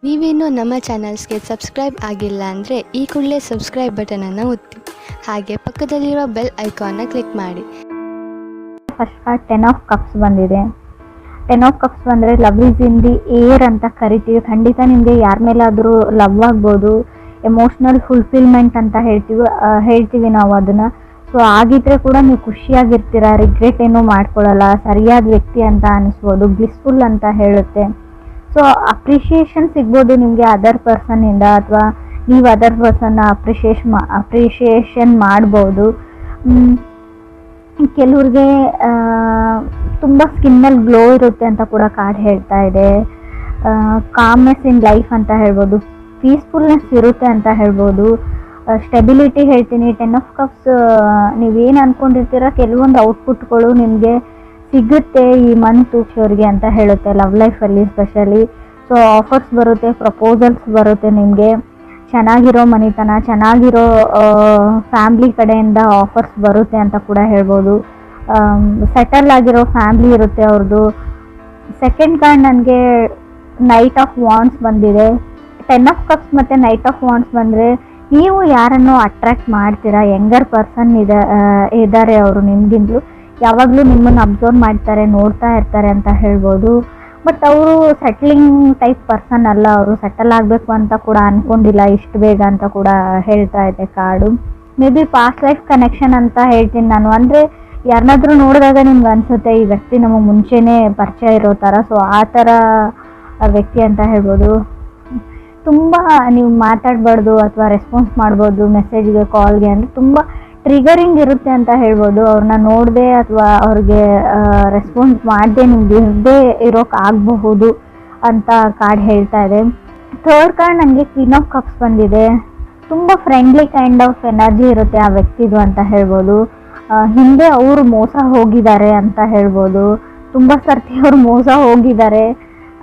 ನೀವೇನು ನಮ್ಮ ಚಾನಲ್ಸ್ಗೆ ಸಬ್ಸ್ಕ್ರೈಬ್ ಆಗಿಲ್ಲ ಅಂದರೆ ಈ ಕೂಡಲೇ ಸಬ್ಸ್ಕ್ರೈಬ್ ಬಟನನ್ನು ಒತ್ತಿ, ಹಾಗೆ ಪಕ್ಕದಲ್ಲಿರೋ ಬೆಲ್ ಐಕಾನ್ನ ಕ್ಲಿಕ್ ಮಾಡಿ. ಫಸ್ಟ್ ಕಾರ್ಡ್ 10 ಆಫ್ ಕಪ್ಸ್ ಬಂದಿದೆ. 10 ಆಫ್ ಕಪ್ಸ್ ಬಂದರೆ love is in the air ಅಂತ ಕರಿತೀವಿ. ಖಂಡಿತ ನಿಮಗೆ ಯಾರ ಮೇಲಾದರೂ ಲವ್ ಆಗ್ಬೋದು, ಎಮೋಷ್ನಲ್ ಫುಲ್ಫಿಲ್ಮೆಂಟ್ ಅಂತ ಹೇಳ್ತೀವಿ ನಾವು ಅದನ್ನು. ಸೊ ಆಗಿದ್ರೆ ಕೂಡ ನೀವು ಖುಷಿಯಾಗಿರ್ತೀರ, ರಿಗ್ರೆಟ್ ಏನೂ ಮಾಡ್ಕೊಳ್ಳಲ್ಲ, ಸರಿಯಾದ ವ್ಯಕ್ತಿ ಅಂತ ಅನಿಸ್ಬೋದು, ಬ್ಲಿಸ್ಫುಲ್ ಅಂತ ಹೇಳುತ್ತೆ. ಸೊ ಅಪ್ರಿಷಿಯೇಷನ್ ಸಿಗ್ಬೋದು ನಿಮಗೆ ಅದರ್ ಪರ್ಸನ್ನಿಂದ, ಅಥವಾ ನೀವು ಅದರ್ ಪರ್ಸನ್ನ ಅಪ್ರಿಷಿಯೇಷನ್ ಮಾಡ್ಬೋದು. ಕೆಲವ್ರಿಗೆ ತುಂಬ ಸ್ಕಿನ್ನಲ್ಲಿ ಗ್ಲೋ ಇರುತ್ತೆ ಅಂತ ಕೂಡ ಕಾರ್ಡ್ ಹೇಳ್ತಾ ಇದೆ. ಕಾಮ್ನೆಸ್ ಇನ್ ಲೈಫ್ ಅಂತ ಹೇಳ್ಬೋದು, ಪೀಸ್ಫುಲ್ನೆಸ್ ಇರುತ್ತೆ ಅಂತ ಹೇಳ್ಬೋದು, ಸ್ಟೆಬಿಲಿಟಿ ಹೇಳ್ತೀನಿ. 10 ಆಫ್ ಕಪ್ಸ್ ನೀವೇನು ಅಂದ್ಕೊಂಡಿರ್ತೀರ ಕೆಲವೊಂದು ಔಟ್ಪುಟ್ಗಳು ನಿಮಗೆ ಸಿಗುತ್ತೆ ಈ ಮಂತ್ ಅವ್ರಿಗೆ ಅಂತ ಹೇಳುತ್ತೆ, ಲವ್ ಲೈಫಲ್ಲಿ ಸ್ಪೆಷಲಿ. ಸೊ ಆಫರ್ಸ್ ಬರುತ್ತೆ, ಪ್ರಪೋಸಲ್ಸ್ ಬರುತ್ತೆ, ನಿಮಗೆ ಚೆನ್ನಾಗಿರೋ ಮನೆತನ, ಚೆನ್ನಾಗಿರೋ ಫ್ಯಾಮ್ಲಿ ಕಡೆಯಿಂದ ಆಫರ್ಸ್ ಬರುತ್ತೆ ಅಂತ ಕೂಡ ಹೇಳ್ಬೋದು. ಸೆಟಲ್ ಆಗಿರೋ ಫ್ಯಾಮ್ಲಿ ಇರುತ್ತೆ ಅವ್ರದ್ದು. ಸೆಕೆಂಡ್ ಕಾರ್ಡ್ ನನಗೆ ನೈಟ್ ಆಫ್ ವಾಂಡ್ಸ್ ಬಂದಿದೆ. 10 ಆಫ್ ಕಪ್ಸ್ ಮತ್ತು ನೈಟ್ ಆಫ್ ವಾಂಡ್ಸ್ ಬಂದರೆ ನೀವು ಯಾರನ್ನು ಅಟ್ರ್ಯಾಕ್ಟ್ ಮಾಡ್ತೀರಾ, ಯಂಗರ್ ಪರ್ಸನ್ ಇದ್ದಾರೆ ಅವರು ನಿಮಗಿಂತಲೂ, ಯಾವಾಗಲೂ ನಿಮ್ಮನ್ನು ಅಬ್ಸರ್ವ್ ಮಾಡ್ತಾರೆ, ನೋಡ್ತಾ ಇರ್ತಾರೆ ಅಂತ ಹೇಳ್ಬೋದು. ಬಟ್ ಅವರು ಸೆಟ್ಲಿಂಗ್ ಟೈಪ್ ಪರ್ಸನ್ ಅಲ್ಲ, ಅವರು ಸೆಟಲ್ ಆಗಬೇಕು ಅಂತ ಕೂಡ ಅಂದ್ಕೊಂಡಿಲ್ಲ ಇಷ್ಟು ಬೇಗ ಅಂತ ಕೂಡ ಹೇಳ್ತಾ ಇದೆ card. May be past life connection ಅಂತ ಹೇಳ್ತೀನಿ ನಾನು. ಅಂದರೆ ಯಾರನ್ನಾದ್ರೂ ನೋಡಿದಾಗ ನಿಮ್ಗೆ ಅನಿಸುತ್ತೆ ಈ ವ್ಯಕ್ತಿ ನಮಗೆ ಮುಂಚೆನೇ ಪರಿಚಯ ಇರೋ ಥರ. ಸೊ ಆ ಥರ ವ್ಯಕ್ತಿ ಅಂತ ಹೇಳ್ಬೋದು. ತುಂಬ ನೀವು ಮಾತಾಡಬಾರ್ದು ಅಥವಾ ರೆಸ್ಪಾನ್ಸ್ ಮಾಡ್ಬೋದು ಮೆಸೇಜ್ಗೆ, ಕಾಲ್ಗೆ, ಅಂದರೆ ತುಂಬ ಟ್ರಿಗರಿಂಗ್ ಇರುತ್ತೆ ಅಂತ ಹೇಳ್ಬೋದು. ಅವ್ರನ್ನ ನೋಡದೆ ಅಥವಾ ಅವ್ರಿಗೆ ರೆಸ್ಪಾನ್ಸ್ ಮಾಡದೆ ನಿಮ್ಗೆ ಇರದೇ ಇರೋಕ್ಕಾಗಬಹುದು ಅಂತ ಕಾರ್ಡ್ ಹೇಳ್ತಾ ಇದೆ. ಥರ್ಡ್ ಕಾರ್ಡ್ ನನಗೆ ಕ್ವೀನ್ ಆಫ್ ಕಪ್ಸ್ ಬಂದಿದೆ. ತುಂಬ ಫ್ರೆಂಡ್ಲಿ ಕೈಂಡ್ ಆಫ್ ಎನರ್ಜಿ ಇರುತ್ತೆ ಆ ವ್ಯಕ್ತಿದು ಅಂತ ಹೇಳ್ಬೋದು. ಹಿಂದೆ ಅವರು ಮೋಸ ಹೋಗಿದ್ದಾರೆ ಅಂತ ಹೇಳ್ಬೋದು, ತುಂಬ ಸರ್ತಿ ಅವರು ಮೋಸ ಹೋಗಿದ್ದಾರೆ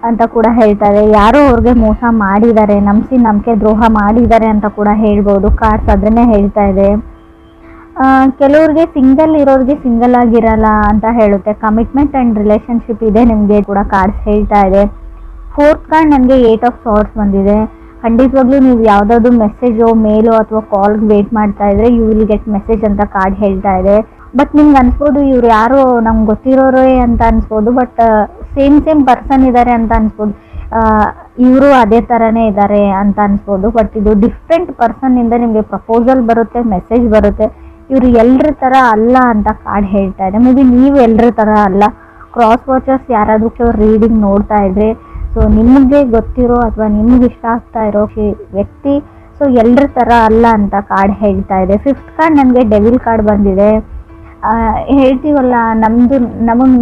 ಅಂತ ಕೂಡ ಹೇಳ್ತಾರೆ. ಯಾರೋ ಅವ್ರಿಗೆ ಮೋಸ ಮಾಡಿದ್ದಾರೆ, ನಂಬಿಕೆ ದ್ರೋಹ ಮಾಡಿದ್ದಾರೆ ಅಂತ ಕೂಡ ಹೇಳ್ಬೋದು. ಕಾರ್ಡ್ಸ್ ಅದನ್ನೇ ಹೇಳ್ತಾ ಇದೆ. ಕೆಲವ್ರಿಗೆ ಸಿಂಗಲ್ ಇರೋರಿಗೆ ಸಿಂಗಲ್ ಆಗಿರಲ್ಲ ಅಂತ ಹೇಳುತ್ತೆ. ಕಮಿಟ್ಮೆಂಟ್ ಆ್ಯಂಡ್ ರಿಲೇಷನ್ಶಿಪ್ ಇದೆ ನಿಮಗೆ ಕೂಡ ಕಾರ್ಡ್ಸ್ ಹೇಳ್ತಾ ಇದೆ. ಫೋರ್ತ್ ಕಾರ್ಡ್ ನನಗೆ 8 ಆಫ್ ಸಾರ್ಟ್ಸ್ ಬಂದಿದೆ. ಖಂಡಿತವಾಗ್ಲೂ ನೀವು ಯಾವುದಾದ್ರು ಮೆಸೇಜೋ ಮೇಲೋ ಅಥವಾ ಕಾಲ್ಗೆ ವೇಟ್ ಮಾಡ್ತಾ ಇದ್ರೆ ಯು ವಿಲ್ ಗೆಟ್ ಮೆಸೇಜ್ ಅಂತ ಕಾರ್ಡ್ ಹೇಳ್ತಾ ಇದೆ. ಬಟ್ ನಿಮ್ಗೆ ಅನ್ಸ್ಬೋದು ಇವ್ರು ಯಾರೋ ನಮ್ಗೆ ಗೊತ್ತಿರೋರೇ ಅಂತ ಅನ್ಸ್ಬೋದು, ಬಟ್ ಸೇಮ್ ಪರ್ಸನ್ ಇದ್ದಾರೆ ಅಂತ ಅನ್ಸ್ಬೋದು, ಇವರು ಅದೇ ಥರನೇ ಇದ್ದಾರೆ ಅಂತ ಅನ್ಸ್ಬೋದು. ಬಟ್ ಇದು ಡಿಫ್ರೆಂಟ್ ಪರ್ಸನ್ನಿಂದ ನಿಮಗೆ ಪ್ರಪೋಸಲ್ ಬರುತ್ತೆ, ಮೆಸೇಜ್ ಬರುತ್ತೆ. ಇವರು ಎಲ್ಲರ ಥರ ಅಲ್ಲ ಅಂತ ಕಾರ್ಡ್ ಹೇಳ್ತಾ ಇದೆ. ಮೇ ಬಿ ನೀವು ಎಲ್ಲರ ಥರ ಅಲ್ಲ, ಕ್ರಾಸ್ ವಾಚರ್ಸ್ ಯಾರಾದರೂ ರೀಡಿಂಗ್ ನೋಡ್ತಾ ಇದ್ರೆ, ಸೊ ನಿಮಗೆ ಗೊತ್ತಿರೋ ಅಥವಾ ನಿಮ್ಗೆ ಇಷ್ಟ ಆಗ್ತಾ ಇರೋ ವ್ಯಕ್ತಿ ಸೊ ಎಲ್ಲರ ಥರ ಅಲ್ಲ ಅಂತ ಕಾರ್ಡ್ ಹೇಳ್ತಾ ಇದೆ. ಫಿಫ್ತ್ ಕಾರ್ಡ್ ನನಗೆ ಡೆವಿಲ್ ಕಾರ್ಡ್ ಬಂದಿದೆ. ಹೇಳ್ತೀವಲ್ಲ ನಮಗೆ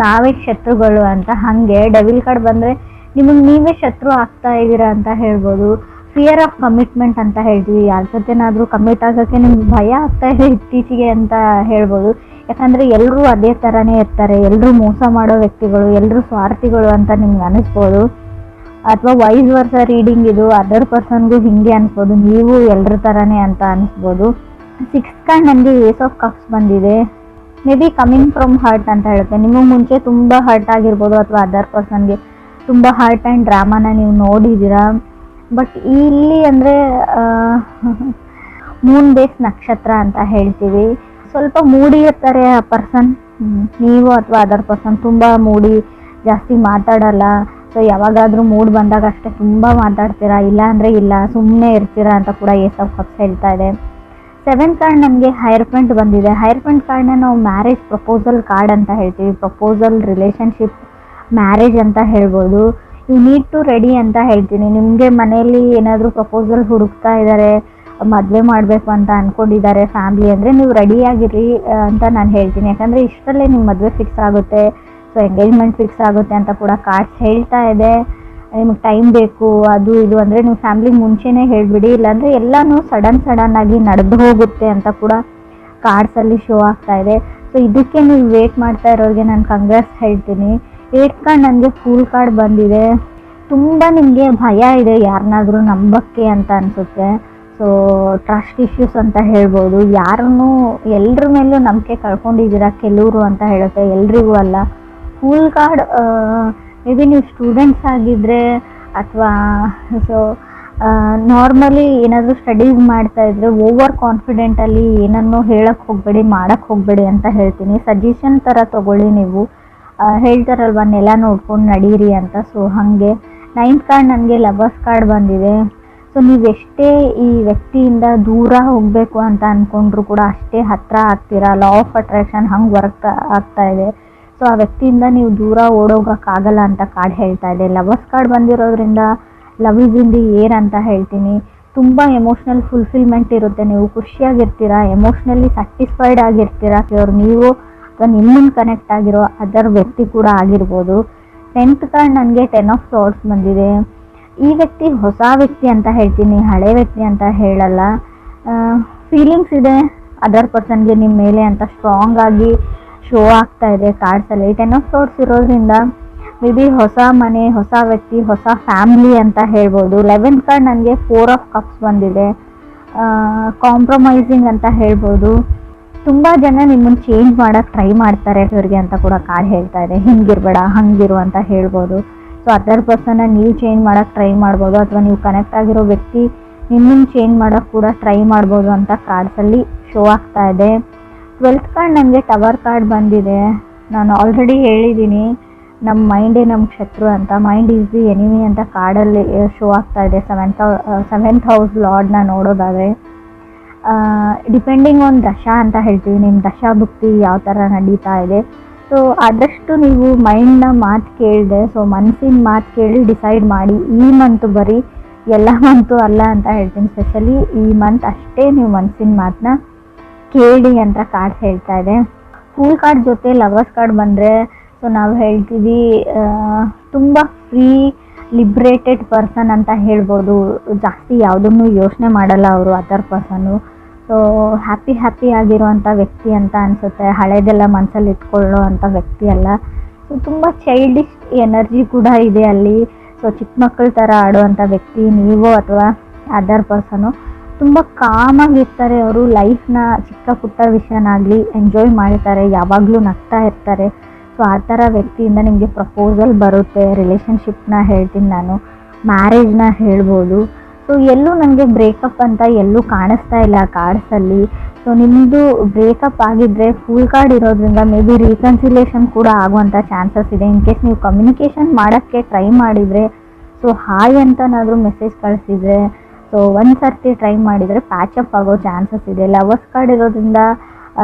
ನಾವೇ ಶತ್ರುಗಳು ಅಂತ, ಹಾಗೆ ಡೆವಿಲ್ ಕಾರ್ಡ್ ಬಂದರೆ ನಿಮಗೆ ನೀವೇ ಶತ್ರು ಆಗ್ತಾ ಇದ್ದೀರಾ ಅಂತ ಹೇಳ್ಬೋದು. ಫಿಯರ್ ಆಫ್ ಕಮಿಟ್ಮೆಂಟ್ ಅಂತ ಹೇಳ್ತೀವಿ, ಯಾರ ಜೊತೆನಾದರೂ ಕಮಿಟ್ ಆಗೋಕ್ಕೆ ನಿಮ್ಗೆ ಭಯ ಆಗ್ತಾ ಇದೆ ಇತ್ತೀಚೆಗೆ ಅಂತ ಹೇಳ್ಬೋದು. ಯಾಕಂದರೆ ಎಲ್ಲರೂ ಅದೇ ಥರನೇ ಇರ್ತಾರೆ, ಎಲ್ಲರೂ ಮೋಸ ಮಾಡೋ ವ್ಯಕ್ತಿಗಳು, ಎಲ್ಲರೂ ಸ್ವಾರ್ಥಿಗಳು ಅಂತ ನಿಮ್ಗೆ ಅನಿಸ್ಬೋದು. ಅಥವಾ ವೈಸ್ ವರ್ಸ ರೀಡಿಂಗ್ ಇದು ಅದರ್ ಪರ್ಸನ್ಗೂ ಹಿಂಗೆ ಅನಿಸ್ಬೋದು, ನೀವು ಎಲ್ಲರ ಥರನೇ ಅಂತ ಅನಿಸ್ಬೋದು. ಸಿಕ್ಸ್ತ್ ಕಾರ್ಡ್ ನನಗೆ ಏಸ್ ಆಫ್ ಕಪ್ಸ್ ಬಂದಿದೆ. May be coming from hurt ಅಂತ ಹೇಳುತ್ತೆ. ನಿಮಗೆ ಮುಂಚೆ ತುಂಬ ಹರ್ಟ್ ಆಗಿರ್ಬೋದು ಅಥವಾ ಅದರ್ ಪರ್ಸನ್ಗೆ ತುಂಬ ಹರ್ಟ್ ಆ್ಯಂಡ್ ಡ್ರಾಮಾನ ನೀವು ನೋಡಿದ್ದೀರಾ. ಬಟ್ ಇಲ್ಲಿ ಅಂದರೆ ಮೂನ್ ಬೇಸ್ ನಕ್ಷತ್ರ ಅಂತ ಹೇಳ್ತೀವಿ. ಸ್ವಲ್ಪ ಮೂಡಿ ಇರ್ತಾರೆ ಆ ಪರ್ಸನ್, ನೀವು ಅಥವಾ ಅದರ್ ಪರ್ಸನ್ ತುಂಬ ಮೂಡಿ, ಜಾಸ್ತಿ ಮಾತಾಡಲ್ಲ. ಸೊ ಯಾವಾಗಾದರೂ ಮೂಡ್ ಬಂದಾಗ ಅಷ್ಟೇ ತುಂಬ ಮಾತಾಡ್ತೀರಾ, ಇಲ್ಲ ಅಂದರೆ ಇಲ್ಲ, ಸುಮ್ಮನೆ ಇರ್ತೀರಾ ಅಂತ ಕೂಡ ಏಸ್ ಆಫ್ ಕಪ್ಸ್ ಹೇಳ್ತಾ ಇದೆ. ಸೆವೆಂತ್ ಕಾರ್ಡ್ ನನಗೆ ಹೈರ್ಪೆಂಟ್ ಬಂದಿದೆ. ಹೈರ್ಪೆಂಟ್ ಕಾರ್ಡ್ನ ನಾವು ಮ್ಯಾರೇಜ್ ಪ್ರಪೋಸಲ್ ಕಾರ್ಡ್ ಅಂತ ಹೇಳ್ತೀವಿ. ಪ್ರಪೋಸಲ್, ರಿಲೇಷನ್ಶಿಪ್, ಮ್ಯಾರೇಜ್ ಅಂತ ಹೇಳ್ಬೋದು. ಯು ನೀಡ್ ಟು ರೆಡಿ ಅಂತ ಹೇಳ್ತೀನಿ. ನಿಮಗೆ ಮನೆಯಲ್ಲಿ ಏನಾದರೂ ಪ್ರಪೋಸಲ್ ಹುಡುಕ್ತಾ ಇದ್ದಾರೆ, ಮದುವೆ ಮಾಡಬೇಕು ಅಂತ ಅಂದ್ಕೊಂಡಿದ್ದಾರೆ ಫ್ಯಾಮ್ಲಿ ಅಂದರೆ ನೀವು ರೆಡಿಯಾಗಿರಿ ಅಂತ ನಾನು ಹೇಳ್ತೀನಿ. ಯಾಕಂದರೆ ಇಷ್ಟರಲ್ಲೇ ನಿಮ್ಮ ಮದುವೆ ಫಿಕ್ಸ್ ಆಗುತ್ತೆ, ಸೊ ಎಂಗೇಜ್ಮೆಂಟ್ ಫಿಕ್ಸ್ ಆಗುತ್ತೆ ಅಂತ ಕೂಡ ಕಾರ್ಡ್ಸ್ ಹೇಳ್ತಾ ಇದೆ. ನಿಮಗೆ ಟೈಮ್ ಬೇಕು ಅದು ಇದು ಅಂದರೆ ನೀವು ಫ್ಯಾಮ್ಲಿಗೆ ಮುಂಚೆನೇ ಹೇಳಿಬಿಡಿ, ಇಲ್ಲಾಂದರೆ ಎಲ್ಲನೂ ಸಡನ್ ಆಗಿ ನಡೆದು ಹೋಗುತ್ತೆ ಅಂತ ಕೂಡ ಕಾರ್ಡ್ಸಲ್ಲಿ ಶೋ ಆಗ್ತಾ ಇದೆ. ಸೊ ಇದಕ್ಕೆ ನೀವು ವೇಟ್ ಮಾಡ್ತಾ ಇರೋರಿಗೆ ನಾನು ಕಂಗ್ರಾಟ್ಸ್ ಹೇಳ್ತೀನಿ. 8th ಕಾರ್ಡ್ ನನಗೆ ಫೂಲ್ ಕಾರ್ಡ್ ಬಂದಿದೆ. ತುಂಬ ನಿಮಗೆ ಭಯ ಇದೆ ಯಾರನ್ನಾದ್ರೂ ನಂಬಕ್ಕೆ ಅಂತ ಅನಿಸುತ್ತೆ. ಸೊ ಟ್ರಸ್ಟ್ ಇಶ್ಯೂಸ್ ಅಂತ ಹೇಳ್ಬೋದು. ಯಾರನ್ನೂ ಎಲ್ಲರ ಮೇಲೂ ನಂಬಿಕೆ ಕಳ್ಕೊಂಡಿದ್ದೀರಾ ಕೆಲವರು ಅಂತ ಹೇಳುತ್ತೆ, ಎಲ್ರಿಗೂ ಅಲ್ಲ. ಫೂಲ್ ಕಾರ್ಡ್ ಮೇ ಬಿ ನೀವು ಸ್ಟೂಡೆಂಟ್ಸ್ ಆಗಿದ್ದರೆ ಅಥವಾ ಸೊ ನಾರ್ಮಲಿ ಏನಾದರೂ ಸ್ಟಡೀಸ್ ಮಾಡ್ತಾ ಇದ್ರೆ ಓವರ್ ಕಾನ್ಫಿಡೆಂಟಲ್ಲಿ ಏನನ್ನೋ ಹೇಳಕ್ಕೆ ಹೋಗಬೇಡಿ, ಮಾಡೋಕ್ಕೆ ಹೋಗಬೇಡಿ ಅಂತ ಹೇಳ್ತೀನಿ. ಸಜೆಷನ್ ಥರ ತೊಗೊಳ್ಳಿ ನೀವು. ಹೇಳ್ತಾರಲ್ವ ನೆಲ ನೋಡ್ಕೊಂಡು ನಡೀರಿ ಅಂತ. ಸೊ ಹಾಗೆ 9th ಕಾರ್ಡ್ ನನಗೆ ಲವರ್ಸ್ ಕಾರ್ಡ್ ಬಂದಿದೆ. ಸೊ ನೀವೆಷ್ಟೇ ಈ ವ್ಯಕ್ತಿಯಿಂದ ದೂರ ಹೋಗಬೇಕು ಅಂತ ಅಂದ್ಕೊಂಡ್ರು ಕೂಡ ಅಷ್ಟೇ ಹತ್ತಿರ ಆಗ್ತೀರಾ. ಲಾ ಆಫ್ ಅಟ್ರಾಕ್ಷನ್ ಹಂಗೆ ವರ್ಕ್ ಆಗ್ತಾ ಇದೆ. ಸೊ ಆ ವ್ಯಕ್ತಿಯಿಂದ ನೀವು ದೂರ ಓಡೋಗೋಕ್ಕಾಗಲ್ಲ ಅಂತ ಕಾರ್ಡ್ ಹೇಳ್ತಾ ಇದೆ. ಲವರ್ಸ್ ಕಾರ್ಡ್ ಬಂದಿರೋದ್ರಿಂದ love is in the air ಅಂತ ಹೇಳ್ತೀನಿ. ತುಂಬ ಎಮೋಷ್ನಲ್ ಫುಲ್ಫಿಲ್ಮೆಂಟ್ ಇರುತ್ತೆ, ನೀವು ಖುಷಿಯಾಗಿರ್ತೀರಾ, ಎಮೋಷ್ನಲಿ ಸ್ಯಾಟಿಸ್ಫೈಡ್ ಆಗಿರ್ತೀರಾ. ಅವ್ರು ನೀವು ಅಥವಾ ನಿಮ್ಮನ್ನು ಕನೆಕ್ಟ್ ಆಗಿರೋ ಅದರ್ ವ್ಯಕ್ತಿ ಕೂಡ ಆಗಿರ್ಬೋದು. 10th ಕಾರ್ಡ್ ನನಗೆ 10 ಆಫ್ ಸಾರ್ಡ್ಸ್ ಬಂದಿದೆ. ಈ ವ್ಯಕ್ತಿ ಹೊಸ ವ್ಯಕ್ತಿ ಅಂತ ಹೇಳ್ತೀನಿ, ಹಳೆ ವ್ಯಕ್ತಿ ಅಂತ ಹೇಳಲ್ಲ. ಫೀಲಿಂಗ್ಸ್ ಇದೆ ಅದರ್ ಪರ್ಸನ್ಗೆ ನಿಮ್ಮ ಮೇಲೆ ಅಂತ ಸ್ಟ್ರಾಂಗ್ ಆಗಿ ಶೋ ಆಗ್ತಾ ಇದೆ ಕಾರ್ಡ್ಸಲ್ಲಿ. 10 ಆಫ್ ಸಾರ್ಡ್ಸ್ ಇರೋದ್ರಿಂದ ಮೇ ಬಿ ಹೊಸ ಮನೆ, ಹೊಸ ವ್ಯಕ್ತಿ, ಹೊಸ ಫ್ಯಾಮಿಲಿ ಅಂತ ಹೇಳ್ಬೋದು. 11th ಕಾರ್ಡ್ ನನಗೆ 4 ಆಫ್ ಕಪ್ಸ್ ಬಂದಿದೆ. ಕಾಂಪ್ರಮೈಸಿಂಗ್ ಅಂತ ಹೇಳ್ಬೋದು. ತುಂಬ ಜನ ನಿಮ್ಮನ್ನು ಚೇಂಜ್ ಮಾಡೋಕ್ಕೆ ಟ್ರೈ ಮಾಡ್ತಾರೆ ಇವ್ರಿಗೆ ಅಂತ ಕೂಡ ಕಾರ್ಡ್ ಹೇಳ್ತಾ ಇದೆ. ಹಿಂಗಿರಬೇಡ, ಹಂಗಿರು ಅಂತ ಹೇಳ್ಬೋದು. ಸೊ ಅದರ್ ಪರ್ಸನ್ನ ನೀವು ಚೇಂಜ್ ಮಾಡೋಕ್ಕೆ ಟ್ರೈ ಮಾಡ್ಬೋದು, ಅಥವಾ ನೀವು ಕನೆಕ್ಟ್ ಆಗಿರೋ ವ್ಯಕ್ತಿ ನಿಮ್ಮನ್ನು ಚೇಂಜ್ ಮಾಡೋಕ್ಕೆ ಕೂಡ ಟ್ರೈ ಮಾಡ್ಬೋದು ಅಂತ ಕಾರ್ಡ್ಸಲ್ಲಿ ಶೋ ಆಗ್ತಾ ಇದೆ. 12th ಕಾರ್ಡ್ ನನಗೆ ಟವರ್ ಕಾರ್ಡ್ ಬಂದಿದೆ. ನಾನು ಆಲ್ರೆಡಿ ಹೇಳಿದ್ದೀನಿ, ನಮ್ಮ ಮೈಂಡೇ ನಮ್ಮ ಶತ್ರು ಅಂತ. ಮೈಂಡ್ ಈಸ್ ದಿ ಎನಿಮಿ ಅಂತ ಕಾರ್ಡಲ್ಲಿ ಶೋ ಆಗ್ತಾ ಇದೆ. 7th ಹೌಸ್ ಲಾರ್ಡ್ನ ನೋಡೋದಾದರೆ ಡಿಪೆಂಡಿಂಗ್ ಆನ್ ದಶಾ ಅಂತ ಹೇಳ್ತೀವಿ. ನಿಮ್ಮ ದಶಾ ಭುಕ್ತಿ ಯಾವ ಥರ ನಡೀತಾ ಇದೆ. ಸೊ ಆದಷ್ಟು ನೀವು ಮೈಂಡ್ನ ಮಾತು ಕೇಳಿದೆ, ಸೊ ಮನಸ್ಸಿನ ಮಾತು ಕೇಳಿ ಡಿಸೈಡ್ ಮಾಡಿ. ಈ ಮಂತು ಬರೀ ಎಲ್ಲ ಮಂತು ಅಲ್ಲ ಅಂತ ಹೇಳ್ತೀನಿ. ಸ್ಪೆಷಲಿ ಈ ಮಂತ್ ಅಷ್ಟೇ ನೀವು ಮನಸ್ಸಿನ ಮಾತನ್ನ ಕೇಳಿ ಅಂತ ಕಾರ್ಡ್ ಹೇಳ್ತಾ ಇದೆ. ಫೂಲ್ ಕಾರ್ಡ್ ಜೊತೆ ಲವರ್ಸ್ ಕಾರ್ಡ್ ಬಂದರೆ ಸೊ ನಾವು ಹೇಳ್ತೀವಿ ತುಂಬ ಫ್ರೀ ಲಿಬ್ರೇಟೆಡ್ ಪರ್ಸನ್ ಅಂತ ಹೇಳ್ಬೋದು. ಜಾಸ್ತಿ ಯಾವುದನ್ನು ಯೋಚನೆ ಮಾಡಲ್ಲ ಅವರು ಅದರ್ ಪರ್ಸನ್ನು. ಸೊ ಹ್ಯಾಪಿ ಆಗಿರುವಂಥ ವ್ಯಕ್ತಿ ಅಂತ ಅನಿಸುತ್ತೆ. ಹಳೆದೆಲ್ಲ ಮನಸ್ಸಲ್ಲಿ ಇಟ್ಕೊಳ್ಳೋ ಅಂಥ ವ್ಯಕ್ತಿ ಅಲ್ಲ. ಸೊ ತುಂಬ ಚೈಲ್ಡಿಶ್ ಎನರ್ಜಿ ಕೂಡ ಇದೆ ಅಲ್ಲಿ. ಸೊ ಚಿಕ್ಕ ಮಕ್ಕಳ ಥರ ಆಡುವಂಥ ವ್ಯಕ್ತಿ ನೀವು ಅಥವಾ ಅದರ್ ಪರ್ಸನು. ತುಂಬ ಕಾಮಾಗಿರ್ತಾರೆ ಅವರು. ಲೈಫ್ನ ಚಿಕ್ಕ ಪುಟ್ಟ ವಿಷಯನಾಗಲಿ ಎಂಜಾಯ್ ಮಾಡ್ತಾರೆ, ಯಾವಾಗಲೂ ನಗ್ತಾ ಇರ್ತಾರೆ. ಸೊ ಆ ಥರ ವ್ಯಕ್ತಿಯಿಂದ ನಿಮಗೆ ಪ್ರಪೋಸಲ್ ಬರುತ್ತೆ. ರಿಲೇಷನ್ಶಿಪ್ನ ಹೇಳ್ತೀನಿ ನಾನು, ಮ್ಯಾರೇಜ್ನ ಹೇಳ್ಬೋದು. ಸೊ ಎಲ್ಲೂ ನನಗೆ ಬ್ರೇಕಪ್ ಅಂತ ಎಲ್ಲೂ ಕಾಣಿಸ್ತಾ ಇಲ್ಲ ಕಾರ್ಡ್ಸಲ್ಲಿ. ಸೊ ನಿಮ್ಮದು ಬ್ರೇಕಪ್ ಆಗಿದ್ದರೆ ಫುಲ್ ಕಾರ್ಡ್ ಇರೋದ್ರಿಂದ ಮೇ ಬಿ ರೀಕನ್ಸಿಲೇಷನ್ ಕೂಡ ಆಗುವಂಥ ಚಾನ್ಸಸ್ ಇದೆ. ಇನ್ ಕೇಸ್ ನೀವು ಕಮ್ಯುನಿಕೇಷನ್ ಮಾಡೋಕ್ಕೆ ಟ್ರೈ ಮಾಡಿದರೆ, ಸೊ ಹಾಯ್ ಅಂತನಾದರೂ ಮೆಸೇಜ್ ಕಳಿಸಿದರೆ, ಸೊ ಒಂದು ಸರ್ತಿ ಟ್ರೈ ಮಾಡಿದರೆ ಪ್ಯಾಚಪ್ ಆಗೋ ಚಾನ್ಸಸ್ ಇದೆ. ಲವರ್ಸ್ ಕಾರ್ಡ್ ಇರೋದ್ರಿಂದ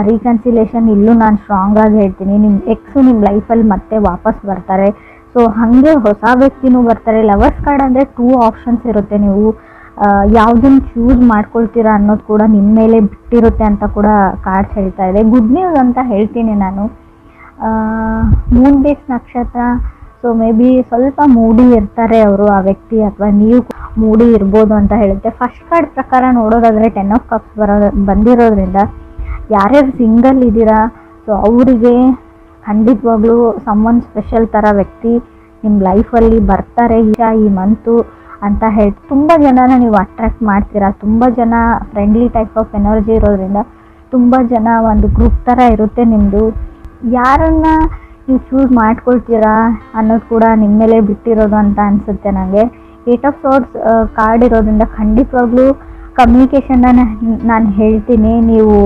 ರೀಕನ್ಸಿಲೇಷನ್ ಇಲ್ಲೂ ನಾನು ಸ್ಟ್ರಾಂಗ್ ಆಗಿ ಹೇಳ್ತೀನಿ. ನಿಮ್ಮ ಎಕ್ಸು ನಿಮ್ಮ ಲೈಫಲ್ಲಿ ಮತ್ತೆ ವಾಪಸ್ ಬರ್ತಾರೆ. ಸೊ ಹಾಗೆ ಹೊಸ ವ್ಯಕ್ತಿನೂ ಬರ್ತಾರೆ. ಲವರ್ಸ್ ಕಾರ್ಡ್ ಅಂದರೆ 2 ಆಪ್ಷನ್ಸ್ ಇರುತ್ತೆ. ನೀವು ಯಾವುದನ್ನು ಚೂಸ್ ಮಾಡ್ಕೊಳ್ತೀರಾ ಅನ್ನೋದು ಕೂಡ ನಿಮ್ಮ ಮೇಲೆ ಬಿಟ್ಟಿರುತ್ತೆ ಅಂತ ಕೂಡ ಕಾರ್ಡ್ಸ್ ಹೇಳ್ತಾ ಇದೆ. ಗುಡ್ ನ್ಯೂಸ್ ಅಂತ ಹೇಳ್ತೀನಿ ನಾನು. ಮೂನ್ ಬೇಸ್ ನಕ್ಷತ್ರ. ಸೊ ಮೇ ಬಿ ಸ್ವಲ್ಪ ಮೂಡಿ ಇರ್ತಾರೆ ಅವರು, ಆ ವ್ಯಕ್ತಿ, ಅಥವಾ ನೀವು ಮೂಡಿ ಇರ್ಬೋದು ಅಂತ ಹೇಳುತ್ತೆ. ಫಸ್ಟ್ ಕಾರ್ಡ್ ಪ್ರಕಾರ ನೋಡೋದಾದರೆ 10 ಆಫ್ ಕಪ್ಸ್ ಬಂದಿರೋದ್ರಿಂದ ಯಾರ್ಯಾರು ಸಿಂಗಲ್ ಇದ್ದೀರಾ, ಸೊ ಅವರಿಗೆ ಖಂಡಿತವಾಗ್ಲೂ ಸಮ್ಮನ್ ಸ್ಪೆಷಲ್ ಥರ ವ್ಯಕ್ತಿ ನಿಮ್ಮ ಲೈಫಲ್ಲಿ ಬರ್ತಾರೆ ಈ ಮಂತು ಅಂತ ಹೇಳಿ ತುಂಬ ಜನನ ನೀವು ಅಟ್ರ್ಯಾಕ್ಟ್ ಮಾಡ್ತೀರಾ. ತುಂಬ ಜನ ಫ್ರೆಂಡ್ಲಿ ಟೈಪ್ ಆಫ್ ಎನರ್ಜಿ ಇರೋದ್ರಿಂದ ತುಂಬ ಜನ ಒಂದು ಗ್ರೂಪ್ ಥರ ಇರುತ್ತೆ ನಿಮ್ಮದು. ಯಾರನ್ನು ನೀವು ಚೂಸ್ ಮಾಡ್ಕೊಳ್ತೀರಾ ಅನ್ನೋದು ಕೂಡ ನಿಮ್ಮ ಮೇಲೆ ಬಿಟ್ಟಿರೋದು ಅಂತ ಅನಿಸುತ್ತೆ ನನಗೆ. 8 ಆಫ್ ಸಾರ್ಡ್ಸ್ ಕಾರ್ಡ್ ಇರೋದ್ರಿಂದ ಖಂಡಿತವಾಗ್ಲೂ ಕಮ್ಯುನಿಕೇಷನ್ನ ನಾನು ಹೇಳ್ತೀನಿ. ನೀವು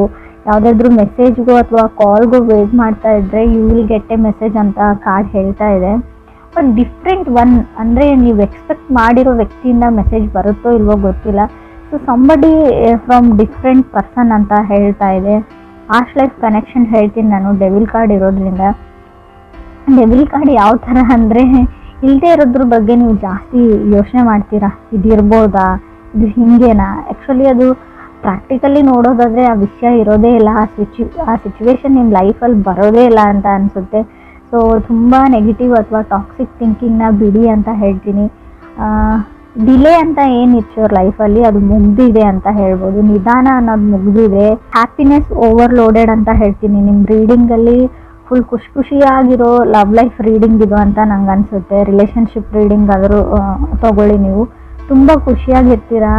ಯಾವುದಾದ್ರೂ ಮೆಸೇಜ್ಗೋ ಅಥವಾ ಕಾಲ್ಗೋ ವೇಟ್ ಮಾಡ್ತಾ ಇದ್ದರೆ you will get a message ಅಂತ ಕಾರ್ಡ್ ಹೇಳ್ತಾ ಇದೆ. ಬಟ್ ಡಿಫ್ರೆಂಟ್ ಒನ್ ಅಂದರೆ ನೀವು ಎಕ್ಸ್ಪೆಕ್ಟ್ ಮಾಡಿರೋ ವ್ಯಕ್ತಿಯಿಂದ ಮೆಸೇಜ್ ಬರುತ್ತೋ ಇಲ್ವೋ ಗೊತ್ತಿಲ್ಲ. So somebody from different person ಅಂತ ಹೇಳ್ತಾ ಇದೆ. ಪಾಸ್ಟ್ ಲೈಫ್ ಕನೆಕ್ಷನ್ ಹೇಳ್ತೀನಿ ನಾನು ಡೆವಿಲ್ ಕಾರ್ಡ್ ಇರೋದ್ರಿಂದ. ಡೆವಿಲ್ ಕಾರ್ಡ್ ಯಾವ ಥರ ಅಂದರೆ ಇಲ್ಲದೆ ಇರೋದ್ರ ಬಗ್ಗೆ ನೀವು ಜಾಸ್ತಿ ಯೋಚನೆ ಮಾಡ್ತೀರಾ. ಇದಿರ್ಬೋದಾ, ಇದು ಹಿಂಗೇನಾ. ಆ್ಯಕ್ಚುಲಿ ಅದು ಪ್ರಾಕ್ಟಿಕಲಿ ನೋಡೋದಾದರೆ ಆ ವಿಷಯ ಇರೋದೇ ಇಲ್ಲ, ಆ ಸಿಚುವೇಶನ್ ನಿಮ್ಮ ಲೈಫಲ್ಲಿ ಬರೋದೇ ಇಲ್ಲ ಅಂತ ಅನಿಸುತ್ತೆ. ಸೊ ತುಂಬ ನೆಗೆಟಿವ್ ಅಥವಾ ಟಾಕ್ಸಿಕ್ ಥಿಂಕಿಂಗ್ನ ಬಿಡಿ ಅಂತ ಹೇಳ್ತೀನಿ. ಡಿಲೇ ಅಂತ ಏನಿತ್ತು ಅವ್ರ ಲೈಫಲ್ಲಿ ಅದು ಮುಗ್ದಿದೆ ಅಂತ ಹೇಳ್ಬೋದು. ನಿಧಾನ ಅನ್ನೋದು ಮುಗ್ದಿದೆ. ಹ್ಯಾಪಿನೆಸ್ ಓವರ್ಲೋಡೆಡ್ ಅಂತ ಹೇಳ್ತೀನಿ. ನಿಮ್ಮ ರೀಡಿಂಗಲ್ಲಿ ಫುಲ್ ಖುಷಿಯಾಗಿರೋ ಲವ್ ಲೈಫ್ ರೀಡಿಂಗ್ ಇದು ಅಂತ ನಂಗೆ ಅನಿಸುತ್ತೆ. ರಿಲೇಷನ್ಶಿಪ್ ರೀಡಿಂಗ್ ಆದರೂ ತೊಗೊಳ್ಳಿ, ನೀವು ತುಂಬ ಖುಷಿಯಾಗಿರ್ತೀರಾ.